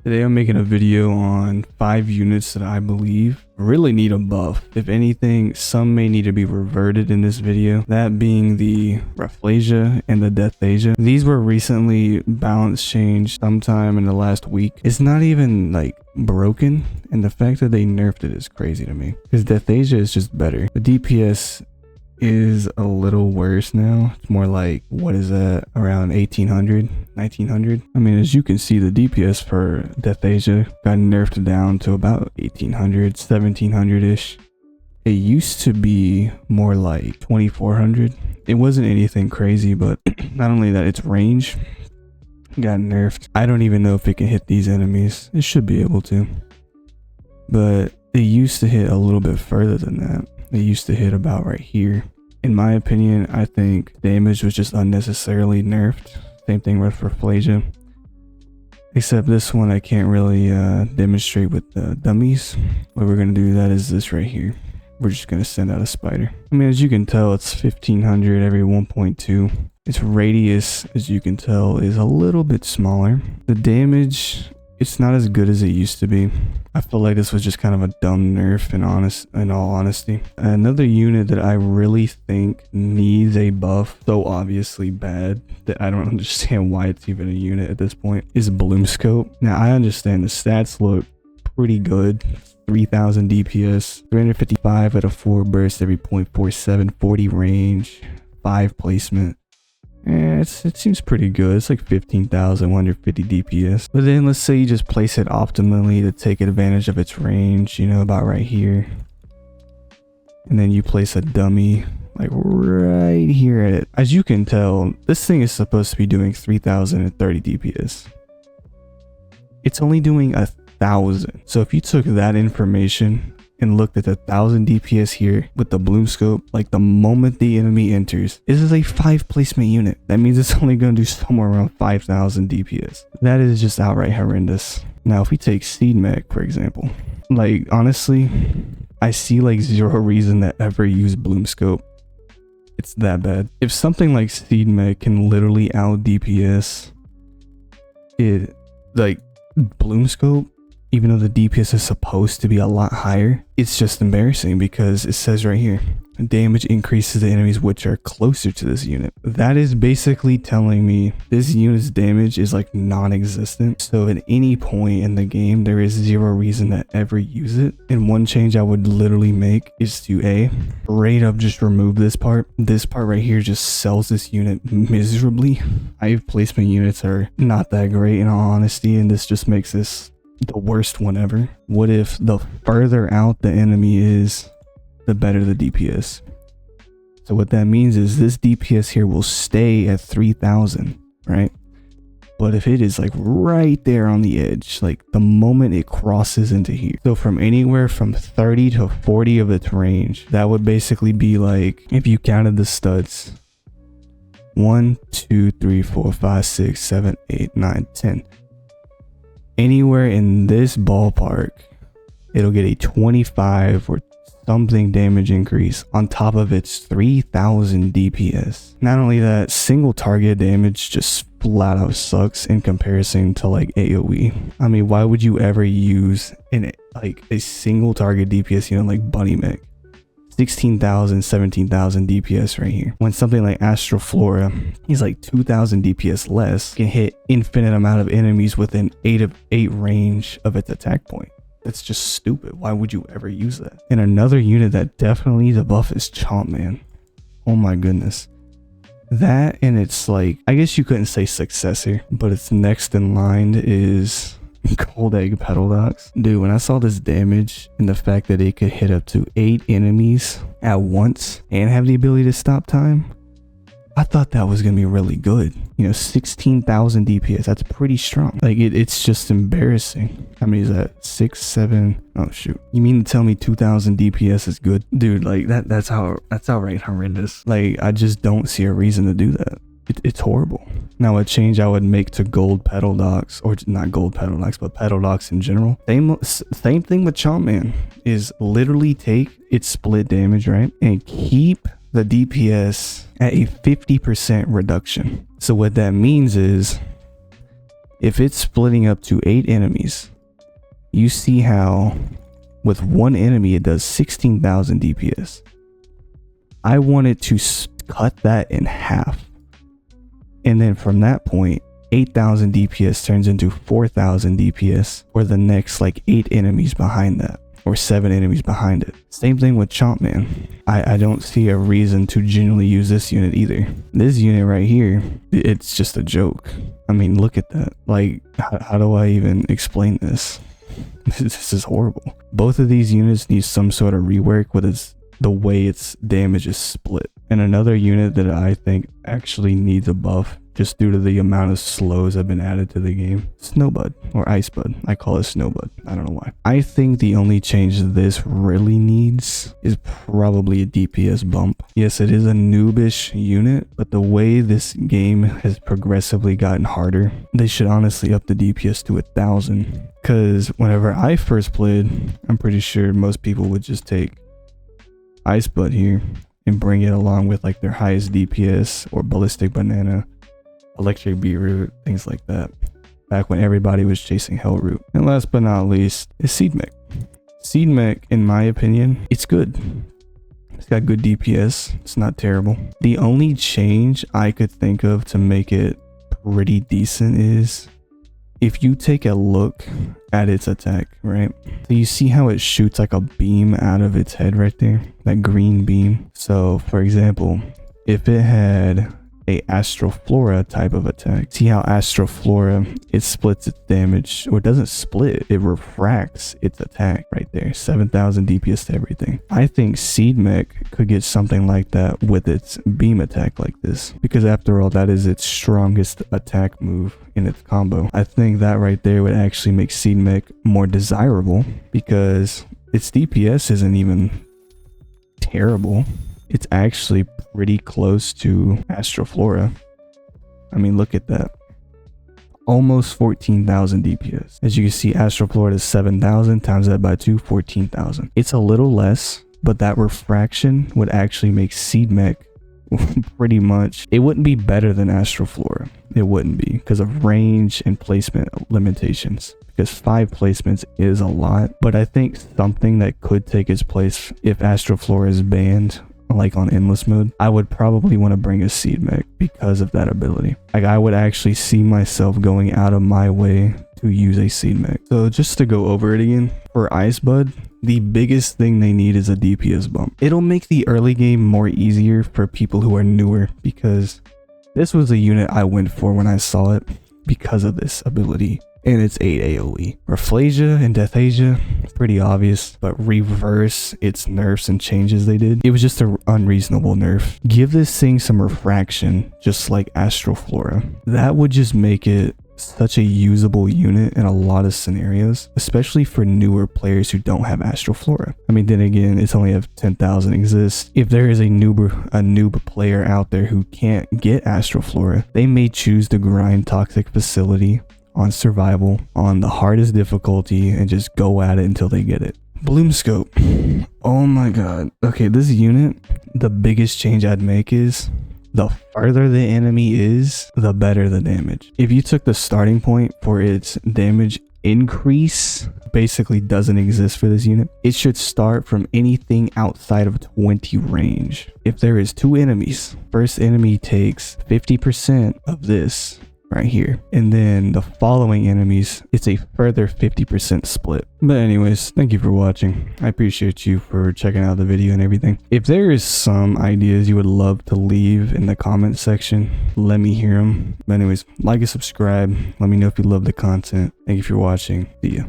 Today I'm making a video on 5 units that I believe really need a buff. If anything, some may need to be reverted in this video. That being the Rafflesia and the Deathlesia. These were recently balance changed sometime in the last week. It's not even like broken, and the fact that they nerfed it is crazy to me. Because Deathlesia is just better. The DPS is a little worse now. It's more like, what is that, around 1800, 1900? I mean, as you can see, the DPS for Deathlesia got nerfed down to about 1800, 1700-ish. It used to be more like 2400. It wasn't anything crazy, but not only that, its range got nerfed. I don't even know if it can hit these enemies. It should be able to, but it used to hit a little bit further than that. It used to hit about right here. In my opinion, I think damage was just unnecessarily nerfed. Same thing with Rafflesia. Except this one I can't really demonstrate with the dummies. What we're going to do that is this right here. We're just going to send out a spider. I mean, as you can tell, it's 1500 every 1.2. Its radius, as you can tell, is a little bit smaller. The damage, it's not as good as it used to be. I feel like this was just kind of a dumb nerf in all honesty. Another unit that I really think needs a buff, so obviously bad that I don't understand why it's even a unit at this point, is Bloomscope. Now I understand the stats look pretty good. 3000 DPS, 355 at a 4 burst every 0.47, 40 range, 5 placement. It seems pretty good. It's like 15,150 DPS. But then let's say you just place it optimally to take advantage of its range, you know, about right here. And then you place a dummy like right here at it. As you can tell, this thing is supposed to be doing 3030 DPS. It's only doing 1,000. So if you took that information and looked at the 1000 DPS here with the Bloomscope, like the moment the enemy enters, this is a 5 placement unit. That means it's only going to do somewhere around 5000 DPS. That is just outright horrendous. Now, if we take Seed Mech, for example, like honestly, I see like zero reason to ever use Bloomscope. It's that bad. If something like Seed Mech can literally out DPS it, like Bloomscope, even though the DPS is supposed to be a lot higher, it's just embarrassing because it says right here, damage increases the enemies which are closer to this unit. That is basically telling me this unit's damage is like non-existent. So at any point in the game, there is zero reason to ever use it. And one change I would literally make is to straight up just remove this part. This part right here just sells this unit miserably. Hive placement units are not that great in all honesty, and this just makes this the worst one ever. What if the further out the enemy is, the better the DPS? So what that means is this DPS here will stay at 3000, right? But if it is like right there on the edge, like the moment it crosses into here, so from anywhere from 30 to 40 of its range, that would basically be like, if you counted the studs, 1 2 3 4 5 6 7 8 9 10, anywhere in this ballpark, it'll get a 25 or something damage increase on top of its 3000 DPS. Not only that, single target damage just flat out sucks in comparison to like AoE. I mean, why would you ever use like a single target DPS unit like Bunny Mech? 16,000, 17,000 DPS right here. When something like Astroflora, he's like 2,000 DPS less, can hit infinite amount of enemies within 8 range of its attack point. That's just stupid. Why would you ever use that? And another unit that definitely needs a buff is Chompman. Oh my goodness. That, and it's like, I guess you couldn't say successor, but its next in line is Gold Egg Petaldox. Dude, when I saw this damage and the fact that it could hit up to 8 enemies at once and have the ability to stop time, I thought that was gonna be really good. You know, 16,000 DPS, that's pretty strong. Like it's just embarrassing. How many is that? 6, 7, oh shoot. You mean to tell me 2,000 DPS is good? Dude, like that's outright horrendous. Like I just don't see a reason to do that. It's horrible. Now a change I would make to Gold Petaldox, or not Gold Petaldox, but Petaldox in general. Same thing with Chompman, is literally take its split damage, right? And keep the DPS at a 50% reduction. So what that means is If it's splitting up to 8 enemies, you see how with one enemy it does 16,000 DPS. I wanted to cut that in half. And then from that point, 8,000 DPS turns into 4,000 DPS for the next like 8 enemies behind that, or 7 enemies behind it. Same thing with Chompman. I don't see a reason to genuinely use this unit either. This unit right here, it's just a joke. I mean, look at that. Like, how do I even explain this? This is horrible. Both of these units need some sort of rework with the way its damage is split. And another unit that I think actually needs a buff, just due to the amount of slows that have been added to the game, Snowbud, or Icebud. I call it Snowbud. I don't know why. I think the only change this really needs is probably a DPS bump. Yes, it is a noobish unit, but the way this game has progressively gotten harder, they should honestly up the DPS to 1,000. Because whenever I first played, I'm pretty sure most people would just take Icebud here and bring it along with like their highest DPS or Ballistic Banana, Electric Beetroot, things like that, back when everybody was chasing Hellroot. And last but not least is Seed Mech. Seed Mech, in my opinion, it's good. It's got good DPS. It's not terrible. The only change I could think of to make it pretty decent is if you take a look at its attack, right? So you see how it shoots like a beam out of its head right there, that green beam. So for example, if it had a Astroflora type of attack, see how Astroflora, it splits its damage, or doesn't split, it refracts its attack right there, 7,000 DPS to everything. I think Seed Mech could get something like that with its beam attack like this, because after all, that is its strongest attack move in its combo. I think that right there would actually make Seed Mech more desirable, because its DPS isn't even terrible. It's actually pretty close to Astroflora. I mean, look at that. Almost 14,000 DPS. As you can see, Astroflora is 7,000, times that by 2, 14,000. It's a little less, but that refraction would actually make Seed Mech pretty much, it wouldn't be better than Astroflora. It wouldn't be, because of range and placement limitations. Because 5 placements is a lot, but I think something that could take its place if Astroflora is banned, like on endless mode, I would probably want to bring a Seed Mech because of that ability. Like, I would actually see myself going out of my way to use a Seed Mech. So just to go over it again, for Icebud, the biggest thing they need is a DPS bump. It'll make the early game more easier for people who are newer, because this was a unit I went for when I saw it because of this ability. And it's 8 AoE. Rafflesia and Deathlesia, pretty obvious, but reverse its nerfs and changes they did. It was just an unreasonable nerf. Give this thing some refraction, just like Astroflora. That would just make it such a usable unit in a lot of scenarios, especially for newer players who don't have Astroflora. I mean, then again, it's only have 10,000 exists. If there is a noob player out there who can't get Astroflora, they may choose to grind Toxic Facility on survival on the hardest difficulty and just go at it until they get it. Bloom Scope. Oh my god. Okay, this unit, the biggest change I'd make is the farther the enemy is, the better the damage. If you took the starting point for its damage increase, basically doesn't exist for this unit. It should start from anything outside of 20 range. If there is 2 enemies, first enemy takes 50% of this right here, and then the following enemies, it's a further 50% split. But anyways, thank you for watching. I appreciate you for checking out the video and everything. If there is some ideas you would love to leave in the comment section, let me hear them. But anyways, like and subscribe. Let me know if you love the content. Thank you for watching. See ya.